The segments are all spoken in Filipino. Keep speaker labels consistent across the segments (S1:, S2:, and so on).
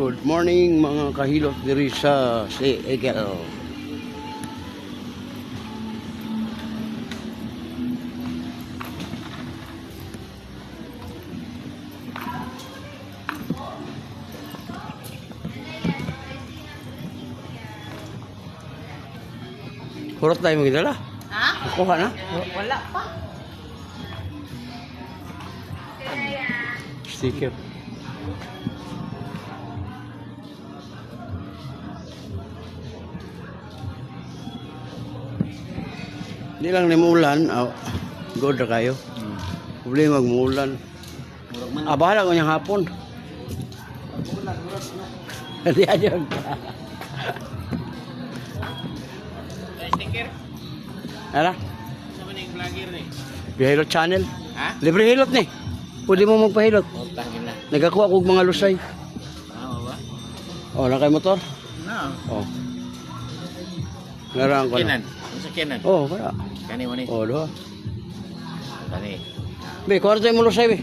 S1: Good morning mga kahilot diri sa Egel. Kurot tayo magdala.
S2: Ha?
S1: Kuha na.
S2: Wala pa.
S1: Sticker. Hindi lang ni muulan, good na kayo. Problema magmuulan. Bahala ko niyang hapon. Hindi aja.
S2: Sticker?
S1: Ano?
S2: Saan ba na yung vlogger ni?
S1: Hilot channel.
S2: Ha?
S1: Libre hilot ni. Pwede mo magpahilot.
S2: Oh, tangin na.
S1: Nagakuha kog mga lusay.
S2: Ba?
S1: Oh, nakay motor.
S2: No.
S1: Oh. Ngarang ko na.
S2: Kinan? Sa kinan?
S1: Oh, kaya.
S2: Kani mo ni?
S1: Oh, doha.
S2: Kani.
S1: Be, kwarto mo lusay be.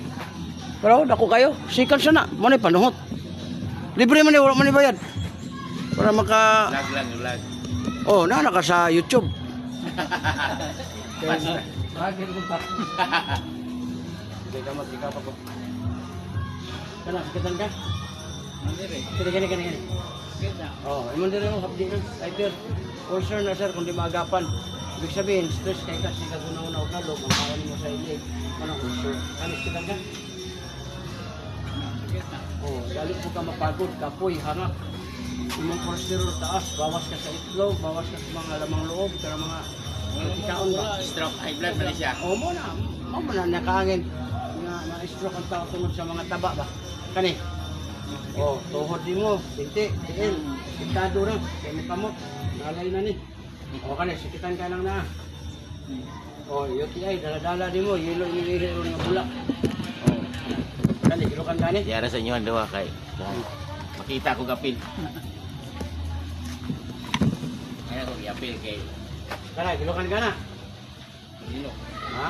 S1: Pero dako kayo. Sikan sana. Mo ni panuhot. Libre man ni, wala man ni bayad. Para maka
S2: Vlog lang, vlog.
S1: oh, naka sa YouTube.
S2: Basta.
S1: Hindi ka matika pa ko. Kana, sikitan ka?
S2: Andre.
S1: Kani.
S2: Kita.
S1: Oh, imong dire mo hapdi na. Ay sir, concern na sir kung di maagapan. Ibig sabihin, stress kay kasi kagunaw-unaw na loob ang kawan mo sa ili. Ano concern? Kani sikitan ka?
S2: Kita.
S1: Oh, dali po ka mapagod, kapoy, hangak. Imong cholesterol taas, bawas ka sa itlog, bawas ka sa mga lamang loob, kaya mga ikaon ba?
S2: Stroke, high blood na siya.
S1: Oh, mo na nakaangin. Na-stroke ang tao tungod sa mga taba ba? Kani? Oh, tuhod din mo, binti, tiil, pintado na, kaya may kamot, nalay na ni. O kani, sikitan ka lang na. O, UTI, dala-dala din mo, yelo inihiro ng bulak. O, kani, ilukan ka ni.
S2: Diara sa inyo ang dawa kay. Makita ko gapil. Kaya ko yapil kay.
S1: Kana, ilukan ka na.
S2: Dilo.
S1: Ha?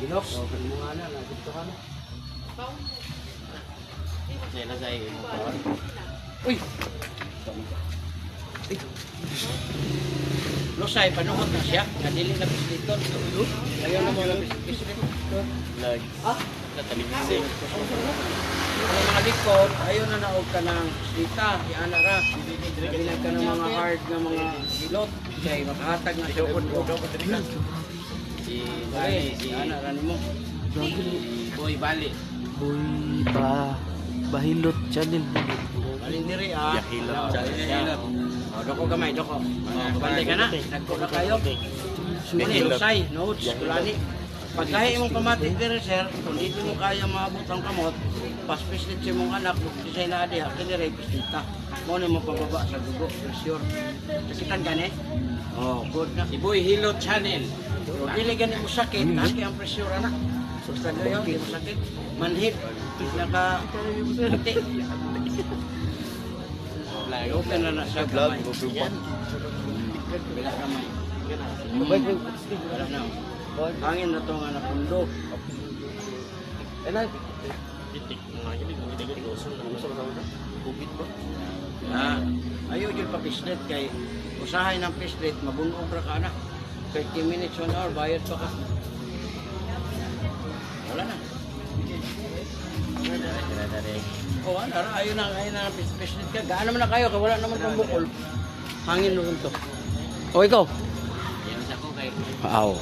S1: Gilok? O, kani mo nga na, dito ka na.
S2: Kasi na sa iyo.
S1: Uy! Lusay, panuhot na siya. Nadili na pisliton. Ayaw na mo na pisliton.
S2: Lag.
S1: Ah?
S2: Natalimising.
S1: Ang mga likod, ayaw na naog ka ng pislita. Iana ra. Gabilan ka ng mga hard na mga hilot. Kaya makahatag na siya.
S2: Si
S1: Bali,
S2: Bali, si
S1: Iana ra ni mo.
S2: Boy Bali.
S3: Bahilot channel.
S1: Bali niri ah.
S2: Yahilot.
S1: Yahilot. O, doko gamay, doko. Bali ka na. Nagko na kayo. Sumuni, lusay, notes, kulani. Pagkahi imong pamati dire sir, kung dito mo kaya maabot ang kamot, paspislit sa imong anak, bukti sa iladi, akin rin pislita. Mo na mo pababa sa dugo, pressure. Sakitan gani? Oh, good na.
S2: Si Boy Hilot Channel.
S1: Pero dili gani mo sakit, laki ang pressure anak. Susta kayo, di mo sakit. Manhid, naka puti. Open na na siya kamay. Bila kamay. Wala na. Hangin na ito nga napundo. Ayaw dyan pa pislet kay usahay ng pislet, mabunog ra ka na. 30 minutes, 1 hour, bayad pa ka. Wala na. O wala ra, ayaw na pislet ka. Gaan naman na kayo, kaya wala naman pang bukol. Hangin naman to. O ikaw?
S2: Yan sa ko kay.
S1: Aw.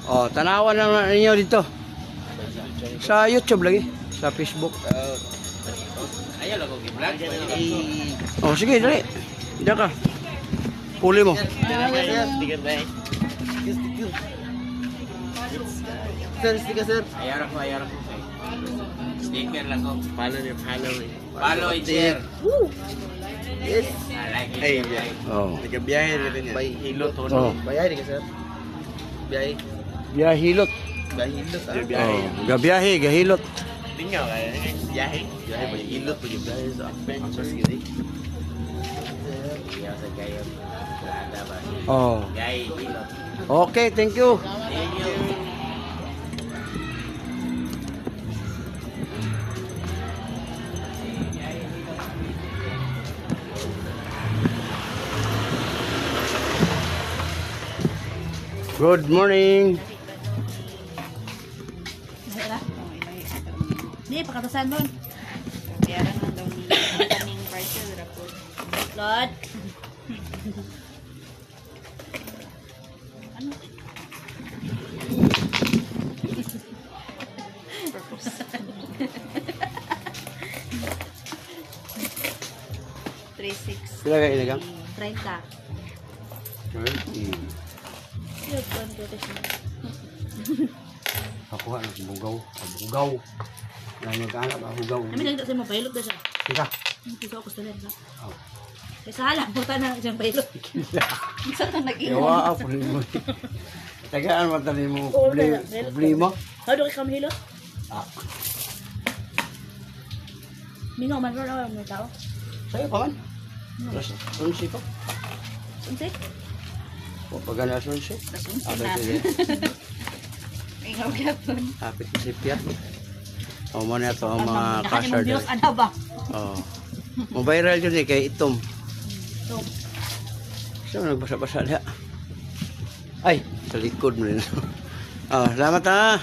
S1: Oh, tanawan lang ninyo dito. Sa YouTube lagi, sa Facebook.
S2: Ayaw lang ko gi-vlog.
S1: Oh, sige, dali. Ida ka. Huli mo.
S2: Sticker ba eh?
S3: Sticker sir.
S2: Ayaw ko. Sticker lang ko.
S3: Follow.
S2: Follow and share.
S3: Yes.
S2: I like it.
S3: Hey,
S1: Oh.
S3: nagabiyahe rin yan. Bay hilot.
S1: Oh.
S3: Bayay ka sir. Biyahe.
S1: Gahilot.
S3: Bahilot.
S1: Oh, gabiyahe, gahilot.
S3: Tingnan kaya. Biyahe. Biyahe bay hilot. Biyahe sa adventures gini.
S2: Ayaw sa kayo. Wala ba?
S1: Oh.
S2: Gay, Hilot.
S1: Okay, thank you.
S2: Thank you.
S1: Good morning.
S4: Mahira. Hindi, pakatasan mo.
S5: Kaya lang daw ni kaming parcel rapod.
S4: Lord.
S5: Ano? 3-6.
S1: Pila ka ilagang?
S4: 30. Yun, konti siya.
S1: Ako nga, bugaw. Bugaw. Nangyo ka anak, bugaw.
S4: Kami nagdito sa mga pailot na siya.
S1: Sika.
S4: Gusto ako sa na.
S1: Oh.
S4: Kaya sa halang, puta na siyang pailot.
S5: Sa ito nag-iwan.
S1: Yawa ako rin mo. Tagaan mo tali mo.
S4: Oo,
S1: Problema.
S4: Hado kay kami hilot?
S1: Ah,
S4: Mingaw man ron ako mga tao.
S1: sa'yo pa man. Sunsi ko.
S4: Unsi?
S1: O pagana sunsi.
S5: Nasunsin
S1: Abay
S5: na.
S1: sige.
S5: Ingaw gyapon.
S1: Hapit na si Piat. O mo na ito ang mga
S4: Nakanya
S1: kasar
S4: mong Diyos,
S1: dyan.
S4: ano ba?
S1: Oh. Mo-viral yun eh, kay Itom.
S4: So,
S1: Saan nagbasa-basa niya? Ay, sa likod mo rin. Oh, salamat ha.